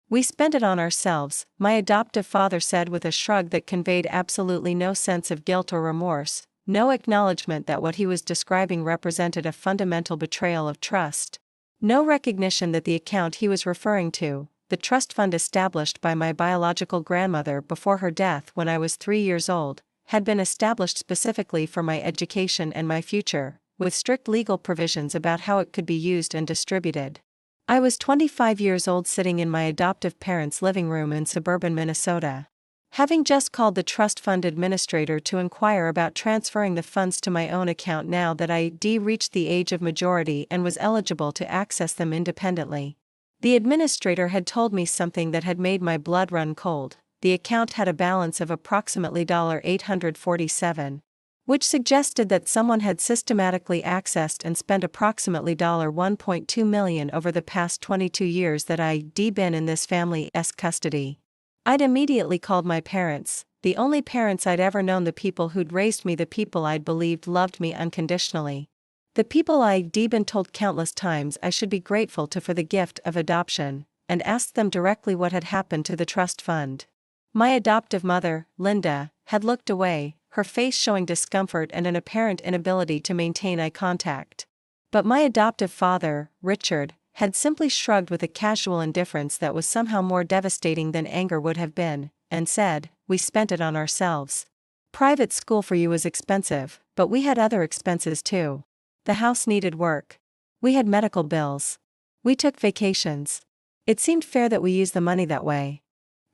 "We spent it on ourselves," my adoptive father said with a shrug that conveyed absolutely no sense of guilt or remorse, no acknowledgement that what he was describing represented a fundamental betrayal of trust. No recognition that the account he was referring to, the trust fund established by my biological grandmother before her death when I was 3 years old, had been established specifically for my education and my future, with strict legal provisions about how it could be used and distributed. I was 25 years old sitting in my adoptive parents' living room in suburban Minnesota. Having just called the trust fund administrator to inquire about transferring the funds to my own account now that I reached the age of majority and was eligible to access them independently. The administrator had told me something that had made my blood run cold. The account had a balance of approximately $847, which suggested that someone had systematically accessed and spent approximately $1.2 million over the past 22 years that I'd been in this family's custody. I'd immediately called my parents, the only parents I'd ever known, the people who'd raised me, the people I'd believed loved me unconditionally. The people I'd been told countless times I should be grateful to for the gift of adoption, and asked them directly what had happened to the trust fund. My adoptive mother, Linda, had looked away, her face showing discomfort and an apparent inability to maintain eye contact. But my adoptive father, Richard, had simply shrugged with a casual indifference that was somehow more devastating than anger would have been, and said, "We spent it on ourselves. Private school for you was expensive, but we had other expenses too. The house needed work. We had medical bills. We took vacations. It seemed fair that we use the money that way."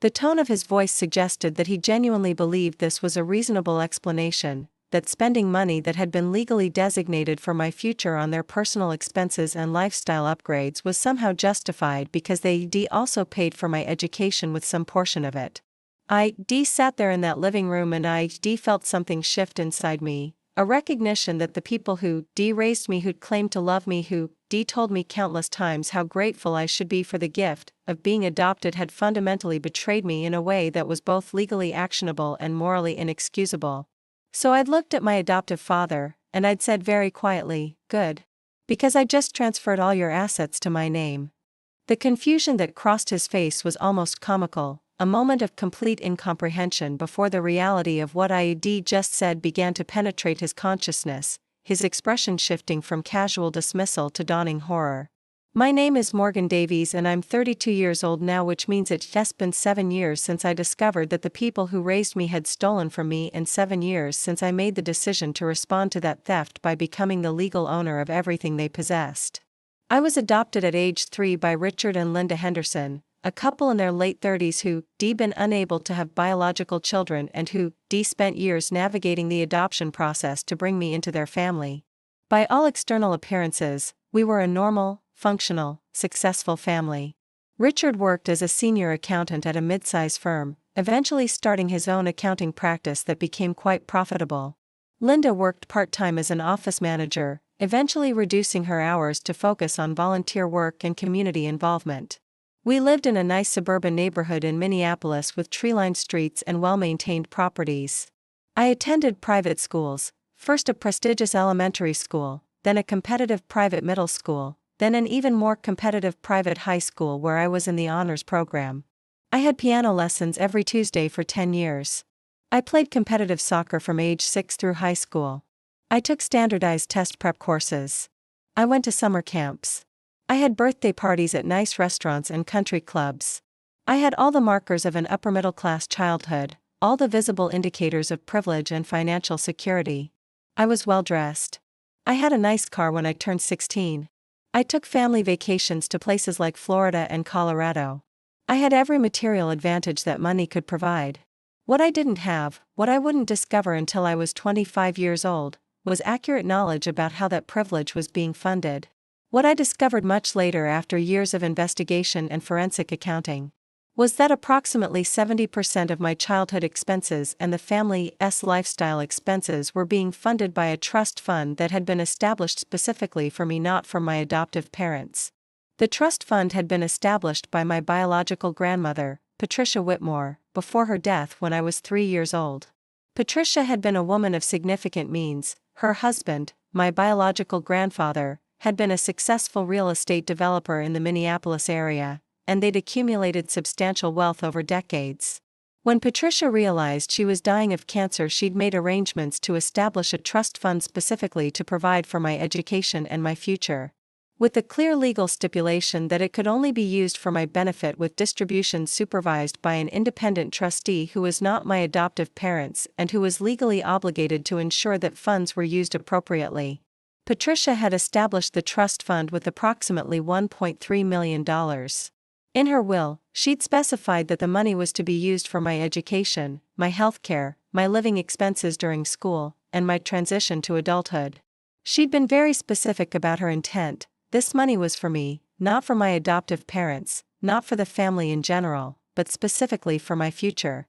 The tone of his voice suggested that he genuinely believed this was a reasonable explanation, that spending money that had been legally designated for my future on their personal expenses and lifestyle upgrades was somehow justified because they also paid for my education with some portion of it. I sat there in that living room and I felt something shift inside me, a recognition that the people who raised me, who'd claimed to love me, who told me countless times how grateful I should be for the gift of being adopted, had fundamentally betrayed me in a way that was both legally actionable and morally inexcusable. So I'd looked at my adoptive father, and I'd said very quietly, "Good. Because I just transferred all your assets to my name." The confusion that crossed his face was almost comical, a moment of complete incomprehension before the reality of what I just said began to penetrate his consciousness, his expression shifting from casual dismissal to dawning horror. "My name is Morgan Davies and I'm 32 years old now, which means it's just been 7 years since I discovered that the people who raised me had stolen from me, and 7 years since I made the decision to respond to that theft by becoming the legal owner of everything they possessed. I was adopted at age 3 by Richard and Linda Henderson, a couple in their late 30s who been unable to have biological children and who spent years navigating the adoption process to bring me into their family. By all external appearances, we were a normal, functional, successful family. Richard worked as a senior accountant at a mid-size firm, eventually starting his own accounting practice that became quite profitable. Linda worked part-time as an office manager, eventually reducing her hours to focus on volunteer work and community involvement. We lived in a nice suburban neighborhood in Minneapolis with tree-lined streets and well-maintained properties. I attended private schools, first a prestigious elementary school, then a competitive private middle school, then an even more competitive private high school where I was in the honors program. I had piano lessons every Tuesday for 10 years. I played competitive soccer from age 6 through high school. I took standardized test prep courses. I went to summer camps. I had birthday parties at nice restaurants and country clubs. I had all the markers of an upper-middle-class childhood, all the visible indicators of privilege and financial security. I was well-dressed. I had a nice car when I turned 16. I took family vacations to places like Florida and Colorado. I had every material advantage that money could provide. What I didn't have, what I wouldn't discover until I was 25 years old, was accurate knowledge about how that privilege was being funded. What I discovered much later, after years of investigation and forensic accounting, was that approximately 70% of my childhood expenses and the family's lifestyle expenses were being funded by a trust fund that had been established specifically for me, not from my adoptive parents. The trust fund had been established by my biological grandmother, Patricia Whitmore, before her death when I was 3 years old. Patricia had been a woman of significant means. Her husband, my biological grandfather, had been a successful real estate developer in the Minneapolis area, and they'd accumulated substantial wealth over decades. When Patricia realized she was dying of cancer, she'd made arrangements to establish a trust fund specifically to provide for my education and my future, with the clear legal stipulation that it could only be used for my benefit, with distributions supervised by an independent trustee who was not my adoptive parents and who was legally obligated to ensure that funds were used appropriately. Patricia had established the trust fund with approximately $1.3 million. In her will, she'd specified that the money was to be used for my education, my healthcare, my living expenses during school, and my transition to adulthood. She'd been very specific about her intent. This money was for me, not for my adoptive parents, not for the family in general, but specifically for my future.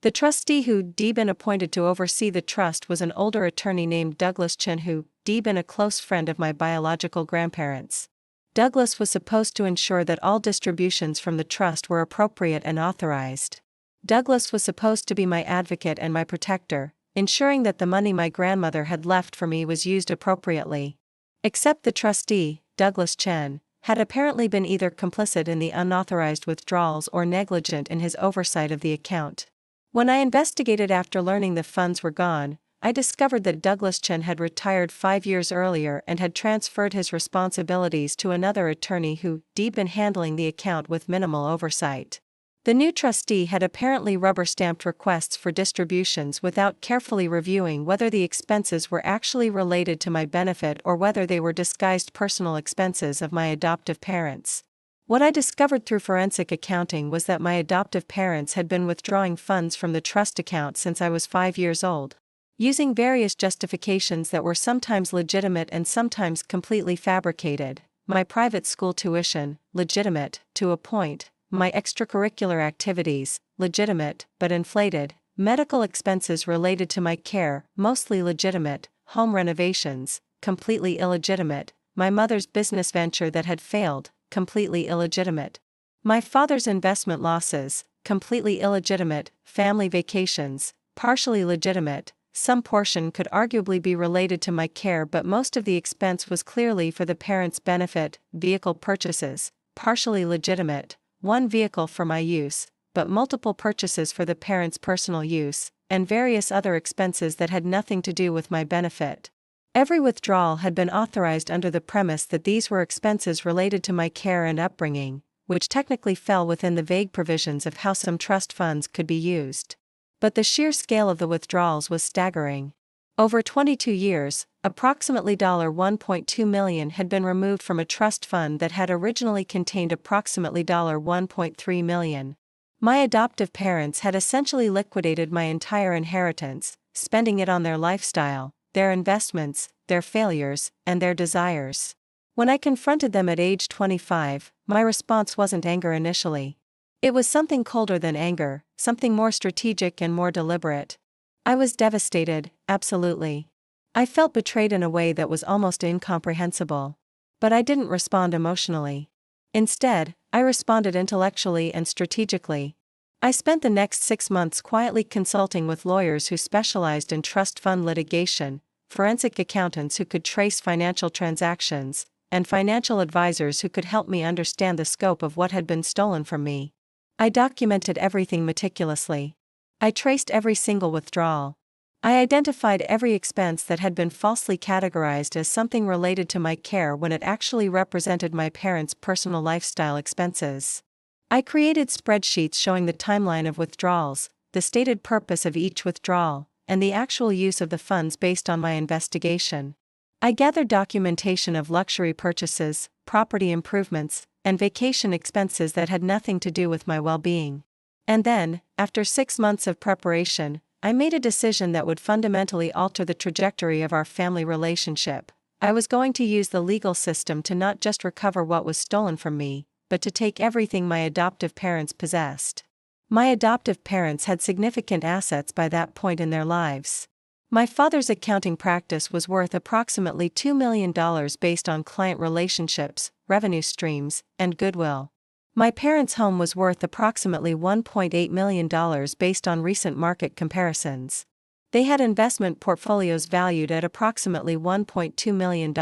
The trustee who'd been appointed to oversee the trust was an older attorney named Douglas Chin, who'd been a close friend of my biological grandparents. Douglas was supposed to ensure that all distributions from the trust were appropriate and authorized. Douglas was supposed to be my advocate and my protector, ensuring that the money my grandmother had left for me was used appropriately. Except the trustee, Douglas Chen, had apparently been either complicit in the unauthorized withdrawals or negligent in his oversight of the account. When I investigated after learning the funds were gone, I discovered that Douglas Chen had retired 5 years earlier and had transferred his responsibilities to another attorney who'd been handling the account with minimal oversight. The new trustee had apparently rubber-stamped requests for distributions without carefully reviewing whether the expenses were actually related to my benefit or whether they were disguised personal expenses of my adoptive parents. What I discovered through forensic accounting was that my adoptive parents had been withdrawing funds from the trust account since I was 5 years old, using various justifications that were sometimes legitimate and sometimes completely fabricated. My private school tuition, legitimate, to a point. My extracurricular activities, legitimate, but inflated. Medical expenses related to my care, mostly legitimate. Home renovations, completely illegitimate. My mother's business venture that had failed, completely illegitimate. My father's investment losses, completely illegitimate. Family vacations, partially legitimate. Some portion could arguably be related to my care, but most of the expense was clearly for the parents' benefit. Vehicle purchases, partially legitimate. One vehicle for my use, but multiple purchases for the parents' personal use, and various other expenses that had nothing to do with my benefit. Every withdrawal had been authorized under the premise that these were expenses related to my care and upbringing, which technically fell within the vague provisions of how some trust funds could be used. But the sheer scale of the withdrawals was staggering. Over 22 years, approximately $1.2 million had been removed from a trust fund that had originally contained approximately $1.3 million. My adoptive parents had essentially liquidated my entire inheritance, spending it on their lifestyle, their investments, their failures, and their desires. When I confronted them at age 25, my response wasn't anger initially. It was something colder than anger, something more strategic and more deliberate. I was devastated, absolutely. I felt betrayed in a way that was almost incomprehensible. But I didn't respond emotionally. Instead, I responded intellectually and strategically. I spent the next 6 months quietly consulting with lawyers who specialized in trust fund litigation, forensic accountants who could trace financial transactions, and financial advisors who could help me understand the scope of what had been stolen from me. I documented everything meticulously. I traced every single withdrawal. I identified every expense that had been falsely categorized as something related to my care when it actually represented my parents' personal lifestyle expenses. I created spreadsheets showing the timeline of withdrawals, the stated purpose of each withdrawal, and the actual use of the funds based on my investigation. I gathered documentation of luxury purchases, property improvements, and vacation expenses that had nothing to do with my well-being. And then, after 6 months of preparation, I made a decision that would fundamentally alter the trajectory of our family relationship. I was going to use the legal system to not just recover what was stolen from me, but to take everything my adoptive parents possessed. My adoptive parents had significant assets by that point in their lives. My father's accounting practice was worth approximately $2 million based on client relationships, revenue streams, and goodwill. My parents' home was worth approximately $1.8 million based on recent market comparisons. They had investment portfolios valued at approximately $1.2 million.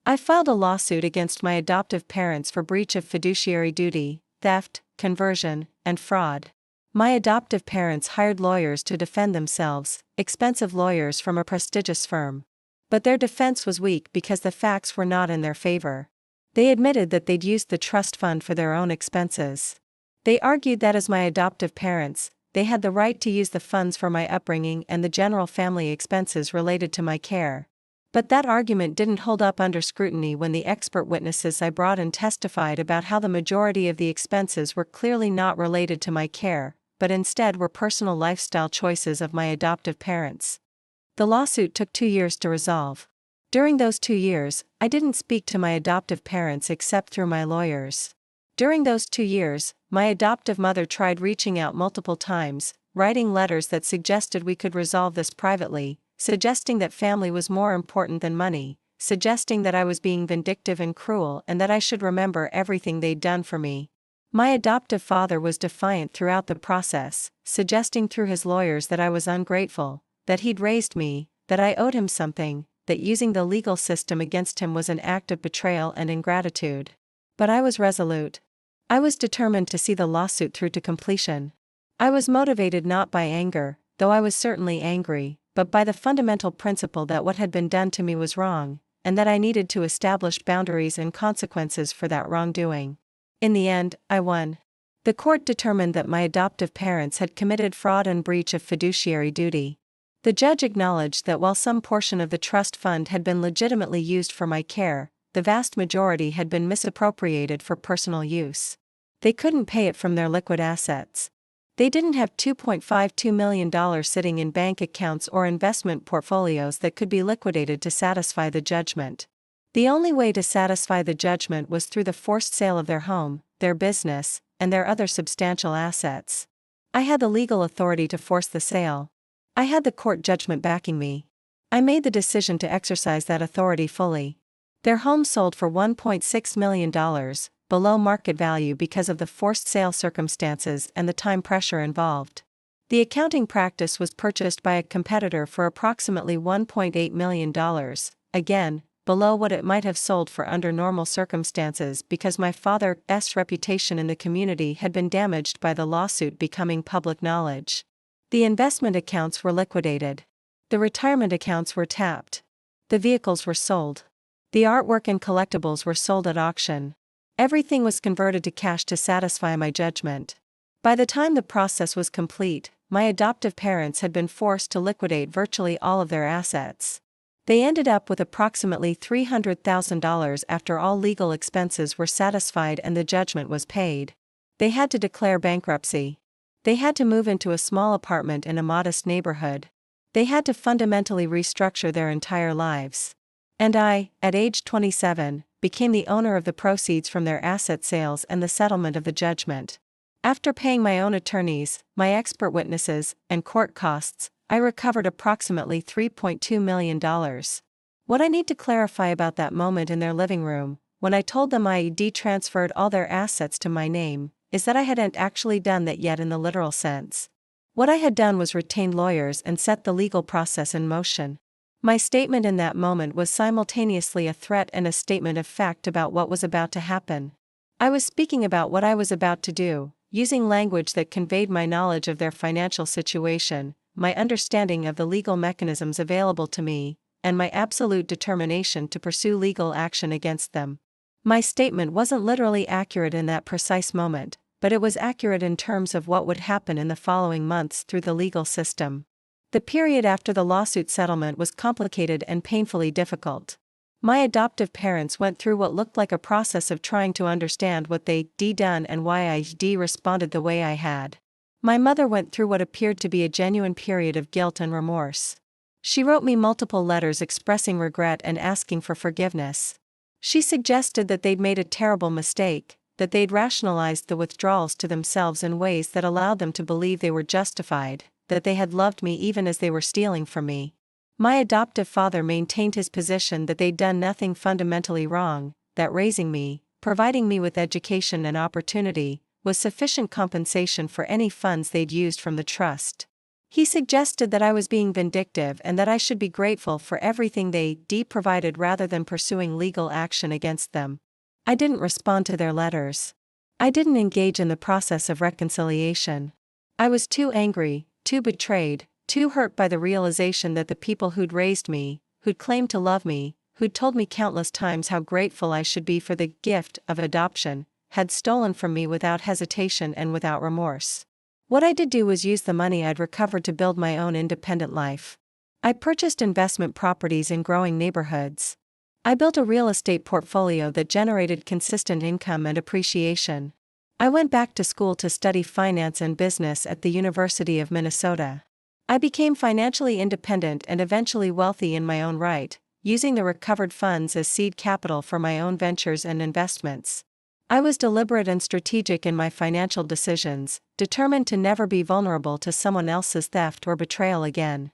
I filed a lawsuit against my adoptive parents for breach of fiduciary duty, theft, conversion, and fraud. My adoptive parents hired lawyers to defend themselves, expensive lawyers from a prestigious firm. But their defense was weak because the facts were not in their favor. They admitted that they'd used the trust fund for their own expenses. They argued that as my adoptive parents, they had the right to use the funds for my upbringing and the general family expenses related to my care. But that argument didn't hold up under scrutiny when the expert witnesses I brought in testified about how the majority of the expenses were clearly not related to my care, but instead were personal lifestyle choices of my adoptive parents. The lawsuit took 2 years to resolve. During those 2 years, I didn't speak to my adoptive parents except through my lawyers. During those 2 years, my adoptive mother tried reaching out multiple times, writing letters that suggested we could resolve this privately, suggesting that family was more important than money, suggesting that I was being vindictive and cruel and that I should remember everything they'd done for me. My adoptive father was defiant throughout the process, suggesting through his lawyers that I was ungrateful, that he'd raised me, that I owed him something, that using the legal system against him was an act of betrayal and ingratitude. But I was resolute. I was determined to see the lawsuit through to completion. I was motivated not by anger, though I was certainly angry, but by the fundamental principle that what had been done to me was wrong, and that I needed to establish boundaries and consequences for that wrongdoing. In the end, I won. The court determined that my adoptive parents had committed fraud and breach of fiduciary duty. The judge acknowledged that while some portion of the trust fund had been legitimately used for my care, the vast majority had been misappropriated for personal use. They couldn't pay it from their liquid assets. They didn't have $2.52 million sitting in bank accounts or investment portfolios that could be liquidated to satisfy the judgment. The only way to satisfy the judgment was through the forced sale of their home, their business, and their other substantial assets. I had the legal authority to force the sale. I had the court judgment backing me. I made the decision to exercise that authority fully. Their home sold for $1.6 million, below market value because of the forced sale circumstances and the time pressure involved. The accounting practice was purchased by a competitor for approximately $1.8 million, again, below what it might have sold for under normal circumstances because my father's reputation in the community had been damaged by the lawsuit becoming public knowledge. The investment accounts were liquidated. The retirement accounts were tapped. The vehicles were sold. The artwork and collectibles were sold at auction. Everything was converted to cash to satisfy my judgment. By the time the process was complete, my adoptive parents had been forced to liquidate virtually all of their assets. They ended up with approximately $300,000 after all legal expenses were satisfied and the judgment was paid. They had to declare bankruptcy. They had to move into a small apartment in a modest neighborhood. They had to fundamentally restructure their entire lives. And I, at age 27, became the owner of the proceeds from their asset sales and the settlement of the judgment. After paying my own attorneys, my expert witnesses, and court costs, I recovered approximately $3.2 million. What I need to clarify about that moment in their living room, when I told them I transferred all their assets to my name, is that I hadn't actually done that yet in the literal sense. What I had done was retain lawyers and set the legal process in motion. My statement in that moment was simultaneously a threat and a statement of fact about what was about to happen. I was speaking about what I was about to do, using language that conveyed my knowledge of their financial situation, my understanding of the legal mechanisms available to me, and my absolute determination to pursue legal action against them. My statement wasn't literally accurate in that precise moment, but it was accurate in terms of what would happen in the following months through the legal system. The period after the lawsuit settlement was complicated and painfully difficult. My adoptive parents went through what looked like a process of trying to understand what they'd done and why I responded the way I had. My mother went through what appeared to be a genuine period of guilt and remorse. She wrote me multiple letters expressing regret and asking for forgiveness. She suggested that they'd made a terrible mistake, that they'd rationalized the withdrawals to themselves in ways that allowed them to believe they were justified, that they had loved me even as they were stealing from me. My adoptive father maintained his position that they'd done nothing fundamentally wrong, that raising me, providing me with education and opportunity, was sufficient compensation for any funds they'd used from the trust. He suggested that I was being vindictive and that I should be grateful for everything they provided rather than pursuing legal action against them. I didn't respond to their letters. I didn't engage in the process of reconciliation. I was too angry, too betrayed, too hurt by the realization that the people who'd raised me, who'd claimed to love me, who'd told me countless times how grateful I should be for the gift of adoption, had stolen from me without hesitation and without remorse. What I did do was use the money I'd recovered to build my own independent life. I purchased investment properties in growing neighborhoods. I built a real estate portfolio that generated consistent income and appreciation. I went back to school to study finance and business at the University of Minnesota. I became financially independent and eventually wealthy in my own right, using the recovered funds as seed capital for my own ventures and investments. I was deliberate and strategic in my financial decisions, determined to never be vulnerable to someone else's theft or betrayal again.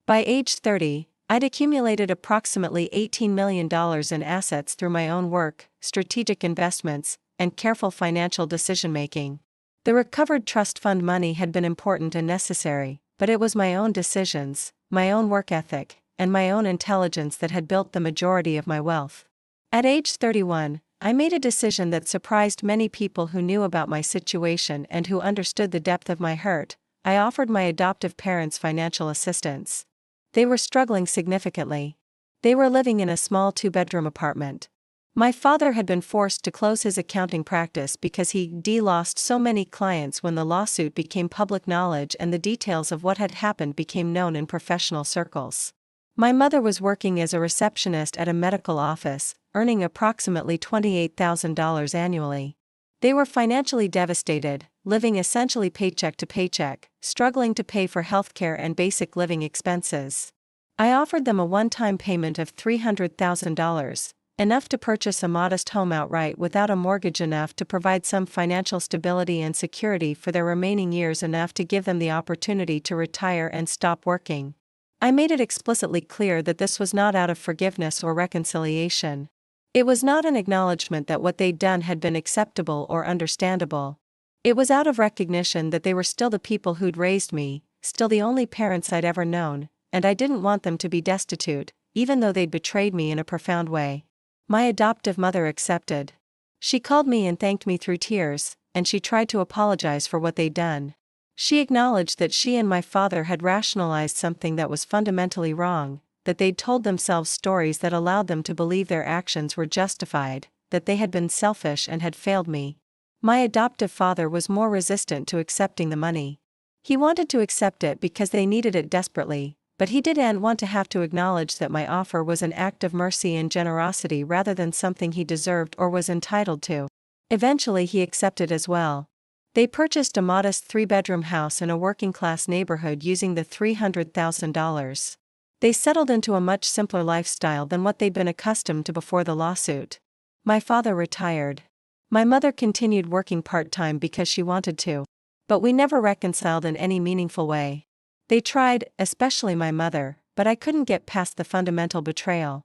By age 30, I'd accumulated approximately $18 million in assets through my own work, strategic investments, and careful financial decision-making. The recovered trust fund money had been important and necessary, but it was my own decisions, my own work ethic, and my own intelligence that had built the majority of my wealth. At age 31, I made a decision that surprised many people who knew about my situation and who understood the depth of my hurt. I offered my adoptive parents financial assistance. They were struggling significantly. They were living in a small 2-bedroom apartment. My father had been forced to close his accounting practice because he lost so many clients when the lawsuit became public knowledge and the details of what had happened became known in professional circles. My mother was working as a receptionist at a medical office, earning approximately $28,000 annually. They were financially devastated, living essentially paycheck to paycheck, struggling to pay for healthcare and basic living expenses. I offered them a one-time payment of $300,000, enough to purchase a modest home outright without a mortgage, enough to provide some financial stability and security for their remaining years, enough to give them the opportunity to retire and stop working. I made it explicitly clear that this was not out of forgiveness or reconciliation. It was not an acknowledgment that what they'd done had been acceptable or understandable. It was out of recognition that they were still the people who'd raised me, still the only parents I'd ever known, and I didn't want them to be destitute, even though they'd betrayed me in a profound way. My adoptive mother accepted. She called me and thanked me through tears, and she tried to apologize for what they'd done. She acknowledged that she and my father had rationalized something that was fundamentally wrong, that they'd told themselves stories that allowed them to believe their actions were justified, that they had been selfish and had failed me. My adoptive father was more resistant to accepting the money. He wanted to accept it because they needed it desperately, but he didn't want to have to acknowledge that my offer was an act of mercy and generosity rather than something he deserved or was entitled to. Eventually he accepted as well. They purchased a modest 3-bedroom house in a working-class neighborhood using the $300,000. They settled into a much simpler lifestyle than what they'd been accustomed to before the lawsuit. My father retired. My mother continued working part-time because she wanted to. But we never reconciled in any meaningful way. They tried, especially my mother, but I couldn't get past the fundamental betrayal.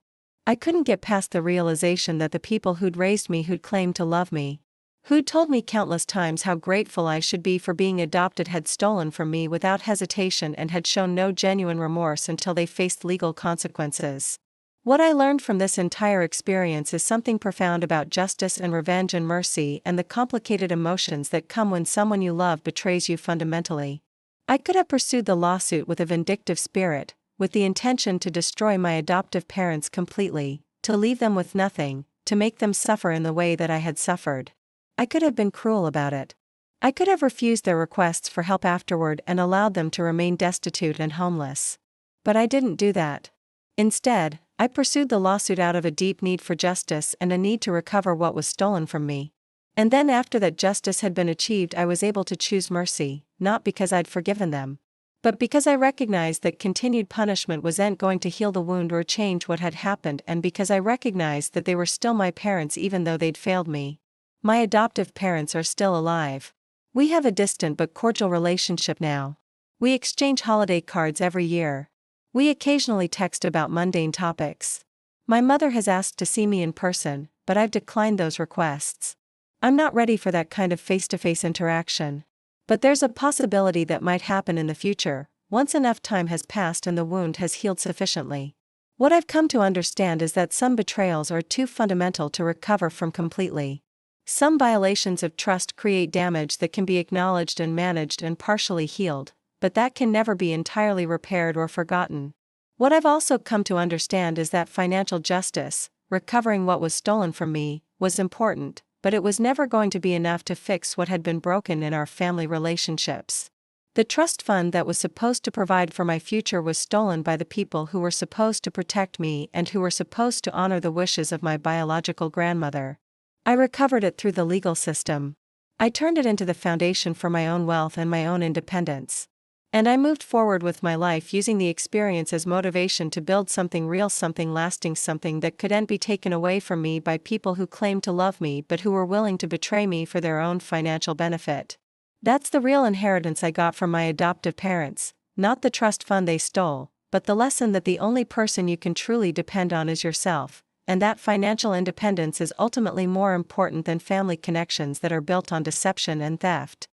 I couldn't get past the realization that the people who'd raised me, who'd claimed to love me, who'd told me countless times how grateful I should be for being adopted, had stolen from me without hesitation and had shown no genuine remorse until they faced legal consequences. What I learned from this entire experience is something profound about justice and revenge and mercy and the complicated emotions that come when someone you love betrays you fundamentally. I could have pursued the lawsuit with a vindictive spirit, with the intention to destroy my adoptive parents completely, to leave them with nothing, to make them suffer in the way that I had suffered. I could have been cruel about it. I could have refused their requests for help afterward and allowed them to remain destitute and homeless. But I didn't do that. Instead, I pursued the lawsuit out of a deep need for justice and a need to recover what was stolen from me. And then after that justice had been achieved, I was able to choose mercy, not because I'd forgiven them, but because I recognized that continued punishment wasn't going to heal the wound or change what had happened, and because I recognized that they were still my parents even though they'd failed me. My adoptive parents are still alive. We have a distant but cordial relationship now. We exchange holiday cards every year. We occasionally text about mundane topics. My mother has asked to see me in person, but I've declined those requests. I'm not ready for that kind of face-to-face interaction. But there's a possibility that might happen in the future, once enough time has passed and the wound has healed sufficiently. What I've come to understand is that some betrayals are too fundamental to recover from completely. Some violations of trust create damage that can be acknowledged and managed and partially healed, but that can never be entirely repaired or forgotten. What I've also come to understand is that financial justice, recovering what was stolen from me, was important, but it was never going to be enough to fix what had been broken in our family relationships. The trust fund that was supposed to provide for my future was stolen by the people who were supposed to protect me and who were supposed to honor the wishes of my biological grandmother. I recovered it through the legal system. I turned it into the foundation for my own wealth and my own independence. And I moved forward with my life using the experience as motivation to build something real, something lasting, something that couldn't be taken away from me by people who claimed to love me but who were willing to betray me for their own financial benefit. That's the real inheritance I got from my adoptive parents, not the trust fund they stole, but the lesson that the only person you can truly depend on is yourself, and that financial independence is ultimately more important than family connections that are built on deception and theft.